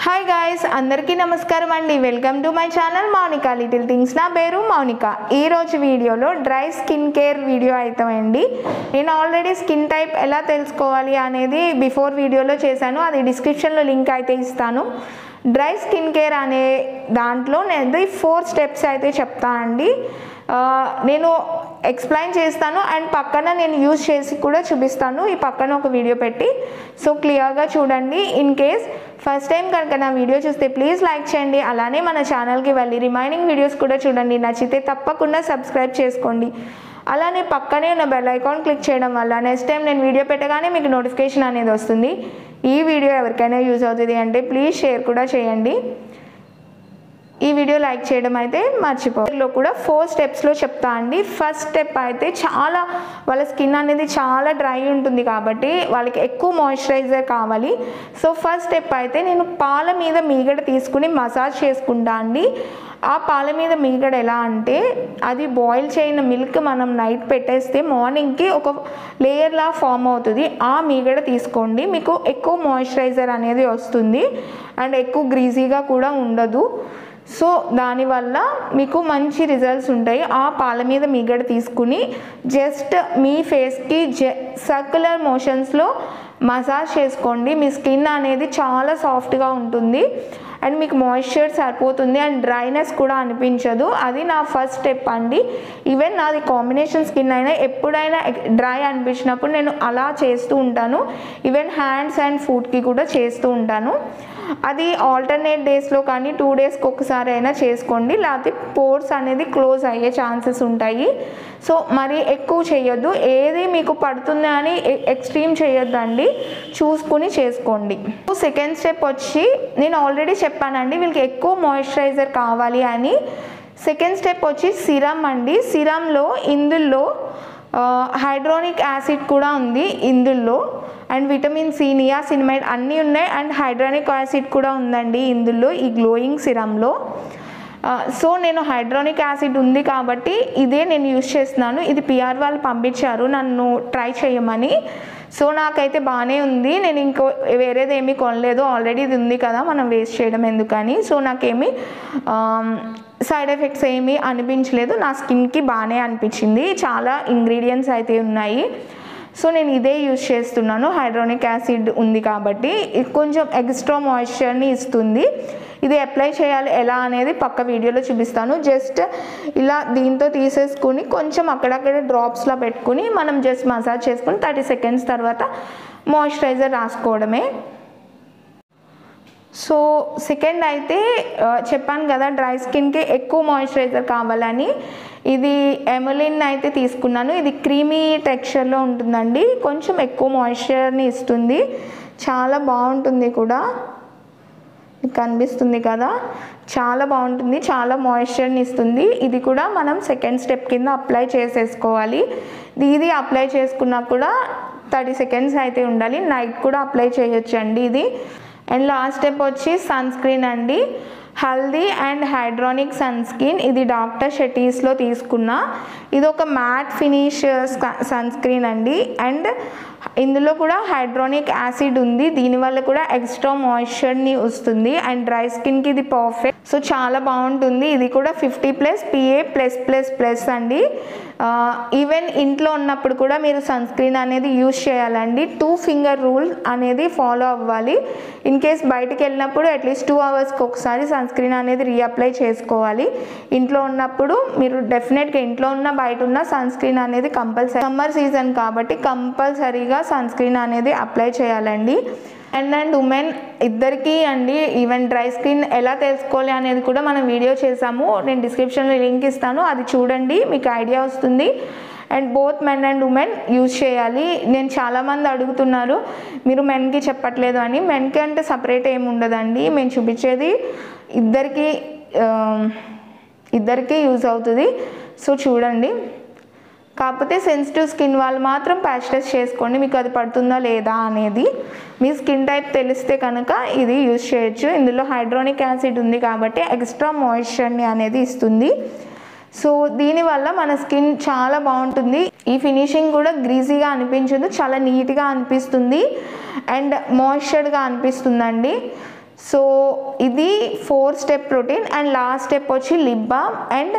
Hi guys, అందరికీ నమస్కారం అండి. Welcome to my channel Mounika little things. నా పేరు మౌనికా. ఈరోజు వీడియోలో డ్రై స్కిన్ కేర్ వీడియో అవుతామండి. నేను ఆల్రెడీ స్కిన్ టైప్ ఎలా తెలుసుకోవాలి అనేది బిఫోర్ వీడియోలో చేశాను, అది డిస్క్రిప్షన్లో లింక్ అయితే ఇస్తాను. డ్రై స్కిన్ కేర్ అనే దాంట్లో నేను 4 స్టెప్స్ అయితే చెప్తా అండి. నేను ఎక్స్ప్లెయిన్ చేస్తాను అండ్ పక్కన నేను యూజ్ చేసి కూడా చూపిస్తాను. ఈ పక్కన ఒక వీడియో పెట్టి సో క్లియర్గా చూడండి. ఇన్ కేస్ ఫస్ట్ టైం కనుక నా వీడియో చూస్తే ప్లీజ్ లైక్ చేయండి. అలానే మన ఛానల్కి వెళ్ళి రిమైనింగ్ వీడియోస్ కూడా చూడండి. నచ్చితే తప్పకుండా సబ్స్క్రైబ్ చేసుకోండి. అలానే పక్కనే ఉన్న బెల్ ఐకాన్ క్లిక్ చేయడం వల్ల నెక్స్ట్ టైం నేను వీడియో పెట్టగానే మీకు నోటిఫికేషన్ అనేది వస్తుంది. ఈ వీడియో ఎవరికైనా యూజ్ అవుతుంది అంటే ప్లీజ్ షేర్ కూడా చేయండి. ఈ వీడియో లైక్ చేయడం అయితే మర్చిపోలో కూడా 4 స్టెప్స్లో చెప్తా అండి. ఫస్ట్ స్టెప్ అయితే వాళ్ళ స్కిన్ అనేది చాలా డ్రై ఉంటుంది కాబట్టి వాళ్ళకి ఎక్కువ మాయిశ్చరైజర్ కావాలి. సో ఫస్ట్ స్టెప్ అయితే నేను పాల మీద మీగడ తీసుకుని మసాజ్ చేసుకుంటా అండి. ఆ పాల మీద మీగడ ఎలా అంటే అది బాయిల్ చేయని మిల్క్ మనం నైట్ పెట్టేస్తే మార్నింగ్కి ఒక లేయర్లా ఫామ్ అవుతుంది. ఆ మీగడ తీసుకోండి, మీకు ఎక్కువ మాయిశ్చరైజర్ అనేది వస్తుంది అండ్ ఎక్కువ గ్రీజీగా కూడా ఉండదు. సో దానివల్ల మీకు మంచి రిజల్ట్స్ ఉంటాయి. ఆ పాల మీద మీగడ తీసుకుని జస్ట్ మీ ఫేస్కి సర్క్యులర్ మోషన్స్లో మసాజ్ చేసుకోండి. మీ స్కిన్ అనేది చాలా సాఫ్ట్గా ఉంటుంది అండ్ మీకు మాయిశ్చర్ సరిపోతుంది అండ్ డ్రైనెస్ కూడా అనిపించదు. అది నా ఫస్ట్ స్టెప్ అండి. ఈవెన్ నాది కాంబినేషన్ స్కిన్ అయినా ఎప్పుడైనా డ్రై అనిపించినప్పుడు నేను అలా చేస్తూ ఉంటాను. ఈవెన్ హ్యాండ్స్ అండ్ ఫుట్కి కూడా చేస్తూ ఉంటాను. అది ఆల్టర్నేట్ డేస్లో కానీ 2 డేస్కి ఒకసారి అయినా చేసుకోండి, లేకపోతే పోర్స్ అనేది క్లోజ్ అయ్యే ఛాన్సెస్ ఉంటాయి. సో మరి ఎక్కువ చేయొద్దు, ఏది మీకు పడుతుంది అని ఎక్స్ట్రీమ్ చేయొద్దండి, చూసుకుని చేసుకోండి. సెకండ్ స్టెప్ వచ్చి నేను ఆల్రెడీ చెప్పానండి వీళ్ళకి ఎక్కువ మాయిశ్చరైజర్ కావాలి అని. సెకండ్ స్టెప్ వచ్చి సిరమ్ అండి. సిరమ్లో ఇందులో హైడ్రోనిక్ యాసిడ్ కూడా ఉంది ఇందులో అండ్ విటమిన్ సి, నియాసినమైడ్ అన్నీ ఉన్నాయి అండ్ హైడ్రోనిక్ యాసిడ్ కూడా ఉందండి ఇందులో ఈ గ్లోయింగ్ సిరమ్లో. సో నేను హైడ్రోనిక్ యాసిడ్ ఉంది కాబట్టి ఇదే నేను యూజ్ చేస్తున్నాను. ఇది పిఆర్ వాళ్ళు పంపించారు నన్ను ట్రై చేయమని. సో నాకైతే బాగానే ఉంది. నేను ఇంకో వేరేది ఏమీ కొనలేదు, ఆల్రెడీ ఇది ఉంది కదా మనం వేస్ట్ చేయడం ఎందుకని. సో నాకేమీ సైడ్ ఎఫెక్ట్స్ ఏమీ అనిపించలేదు, నా స్కిన్కి బాగానే అనిపించింది. చాలా ఇంగ్రీడియంట్స్ అయితే ఉన్నాయి. సో నేను ఇదే యూజ్ చేస్తున్నాను. హైడ్రోనిక్ యాసిడ్ ఉంది కాబట్టి ఇది కొంచెం ఎక్స్ట్రా మాయిశ్చర్ని ఇస్తుంది. ఇది అప్లై చేయాలి ఎలా అనేది పక్క వీడియోలో చూపిస్తాను. జస్ట్ ఇలా దీంతో తీసేసుకుని కొంచెం అక్కడక్కడ డ్రాప్స్లా పెట్టుకుని మనం జస్ట్ మసాజ్ చేసుకుని 30 సెకండ్స్ తర్వాత మాయిశ్చరైజర్ రాసుకోవడమే. సో సెకండ్ అయితే చెప్పాను కదా డ్రై స్కిన్కి ఎక్కువ మాయిశ్చరైజర్ కావాలని, ఇది ఎములిన్ అయితే తీసుకున్నాను. ఇది క్రీమీ టెక్స్చర్లో ఉంటుందండి, కొంచెం ఎక్కువ మాయిశ్చర్ని ఇస్తుంది, చాలా బాగుంటుంది కూడా. కనిపిస్తుంది కదా, చాలా బాగుంటుంది, చాలా మాయిశ్చర్ని ఇస్తుంది. ఇది కూడా మనం సెకండ్ స్టెప్ కింద అప్లై చేసేసుకోవాలి. ఇది అప్లై చేసుకున్నా కూడా 30 సెకండ్స్ అయితే ఉండాలి. నైట్ కూడా అప్లై చేయొచ్చండి ఇది. అండ్ లాస్ట్ స్టెప్ వచ్చి సన్ స్క్రీన్ అండి. హెల్దీ అండ్ హైడ్రానిక్ సన్ స్క్రీన్, ఇది డాక్టర్ షెటీస్లో తీసుకున్న. ఇది ఒక మ్యాట్ ఫినిష్ సన్ స్క్రీన్ అండి అండ్ ఇందులో కూడా హైడ్రోనిక్ యాసిడ్ ఉంది, దీనివల్ల కూడా ఎక్స్ట్రా మాయిశ్చర్ని వస్తుంది అండ్ డ్రై స్కిన్కి ఇది పర్ఫెక్ట్. సో చాలా బాగుంటుంది. ఇది కూడా 50+ PA+++ అండి. ఈవెన్ ఇంట్లో ఉన్నప్పుడు కూడా మీరు సన్ స్క్రీన్ అనేది యూజ్ చేయాలండి. 2 ఫింగర్ రూల్ అనేది ఫాలో అవ్వాలి. ఇన్ కేస్ బయటకు వెళ్ళినప్పుడు అట్లీస్ట్ 2 అవర్స్కి ఒకసారి సన్ స్క్రీన్ అనేది రీఅప్లై చేసుకోవాలి. ఇంట్లో ఉన్నప్పుడు మీరు డెఫినెట్గా ఇంట్లో ఉన్న బయట ఉన్న సన్ స్క్రీన్ అనేది కంపల్సరీ, సమ్మర్ సీజన్ కాబట్టి కంపల్సరీగా సన్ స్క్రీన్ అనేది అప్లై చేయాలండి. అండ్ ఉమెన్ ఇద్దరికీ అండి. ఈవెన్ డ్రై స్కిన్ ఎలా తెలుసుకోవాలి అనేది కూడా మనం వీడియో చేసాము, నేను డిస్క్రిప్షన్లో లింక్ ఇస్తాను, అది చూడండి, మీకు ఐడియా వస్తుంది. And both men and women use చేయాలి. నేను చాలామంది అడుగుతున్నారు మీరు మెన్కి చెప్పట్లేదు అని. మెన్కి అంటే సపరేట్ ఏమి ఉండదండి, మేము చూపించేది ఇద్దరికీ యూజ్ అవుతుంది. సో చూడండి, కాకపోతే సెన్సిటివ్ స్కిన్ వాళ్ళు మాత్రం ప్యాచ్ టెస్ట్ చేసుకోండి, మీకు అది పడుతుందా లేదా అనేది. మీ స్కిన్ టైప్ తెలిస్తే కనుక ఇది యూజ్ చేయొచ్చు. ఇందులో హైడ్రోనిక్ యాసిడ్ ఉంది కాబట్టి ఎక్స్ట్రా మాయిశ్చర్ని అనేది ఇస్తుంది. సో దీనివల్ల మన స్కిన్ చాలా బాగుంటుంది. ఈ ఫినిషింగ్ కూడా గ్రీజీగా అనిపించదు, చాలా నీట్గా అనిపిస్తుంది అండ్ మాయిశ్చర్డ్గా అనిపిస్తుందండి. సో ఇది 4 step routine. And last step వచ్చి లిప్ బామ్. అండ్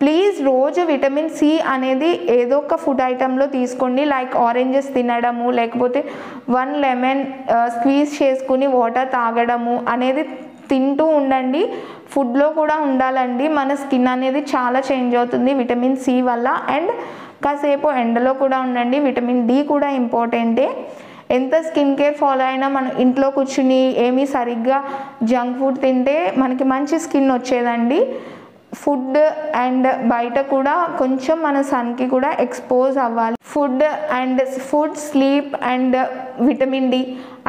ప్లీజ్ రోజు విటమిన్ సి అనేది ఏదో ఒక ఫుడ్ ఐటెంలో తీసుకోండి. లైక్ ఆరెంజెస్ తినడము, లేకపోతే 1 లెమన్ స్క్వీజ్ చేసుకుని వాటర్ తాగడము అనేది తింటూ ఉండండి. ఫుడ్లో కూడా ఉండాలండి. మన స్కిన్ అనేది చాలా చేంజ్ అవుతుంది విటమిన్ సి వల్ల. అండ్ కాసేపు ఎండలో కూడా ఉండండి. విటమిన్ డి కూడా ఇంపార్టెంటే. ఎంత స్కిన్ కేర్ ఫాలో అయినా మనం ఇంట్లో కూర్చుని ఏమీ సరిగ్గా జంక్ ఫుడ్ తింటే మనకి మంచి స్కిన్ వచ్చేదండి. ఫుడ్ అండ్ బయట కూడా కొంచెం మన సన్కి కూడా ఎక్స్పోజ్ అవ్వాలి. Food sleep and vitamin D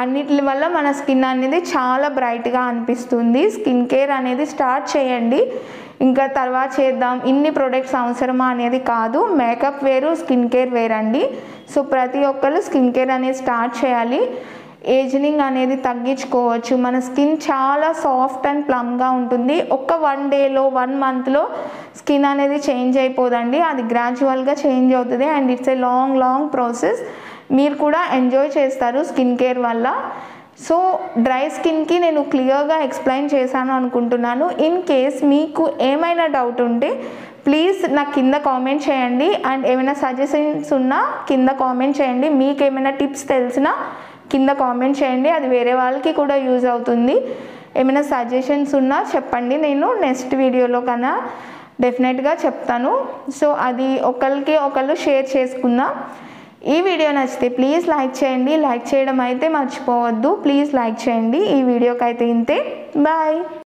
అన్నిటి వల్ల మన స్కిన్ అనేది చాలా బ్రైట్గా అనిపిస్తుంది. స్కిన్ కేర్ అనేది స్టార్ట్ చేయండి. ఇంకా తర్వాత చేద్దాం, ఇన్ని ప్రొడక్ట్స్ అవసరమా అనేది కాదు. మేకప్ వేరు, స్కిన్ కేర్ వేరండి. సో ప్రతి ఒక్కరు స్కిన్ కేర్ అనేది స్టార్ట్ చేయాలి. ఏజింగ్ అనేది తగ్గించుకోవచ్చు. మన స్కిన్ చాలా సాఫ్ట్ అండ్ ప్లమ్గా ఉంటుంది. ఒక్క 1 డేలో 1 మంత్లో స్కిన్ అనేది చేంజ్ అయిపోదండి. అది గ్రాడ్యువల్గా చేంజ్ అవుతుంది. And it's a long process. మీరు కూడా ఎంజాయ్ చేస్తారు స్కిన్ కేర్ వల్ల. సో డ్రై స్కిన్కి నేను క్లియర్గా ఎక్స్ప్లెయిన్ చేశాను అనుకుంటున్నాను. ఇన్ కేస్ మీకు ఏమైనా డౌట్ ఉంటే ప్లీజ్ నాకు కింద కామెంట్ చేయండి. అండ్ ఏమైనా సజెషన్స్ ఉన్నా కింద కామెంట్ చేయండి. మీకు ఏమైనా టిప్స్ తెలిసినా కింద కామెంట్ చేయండి. అది వేరే వాళ్ళకి కూడా యూజ్ అవుతుంది. ఏమైనా సజెషన్స్ ఉన్నా చెప్పండి. నేను నెక్స్ట్ వీడియోలో కన్నా డెఫినెట్గా చెప్తాను. సో అది ఒకళ్ళు షేర్ చేసుకుందాం. ఈ వీడియో నచ్చితే ప్లీజ్ లైక్ చేయండి. లైక్ చేయడం అయితే మర్చిపోవద్దు. ప్లీజ్ లైక్ చేయండి. ఈ వీడియోకి అయితే ఇంతే. బాయ్.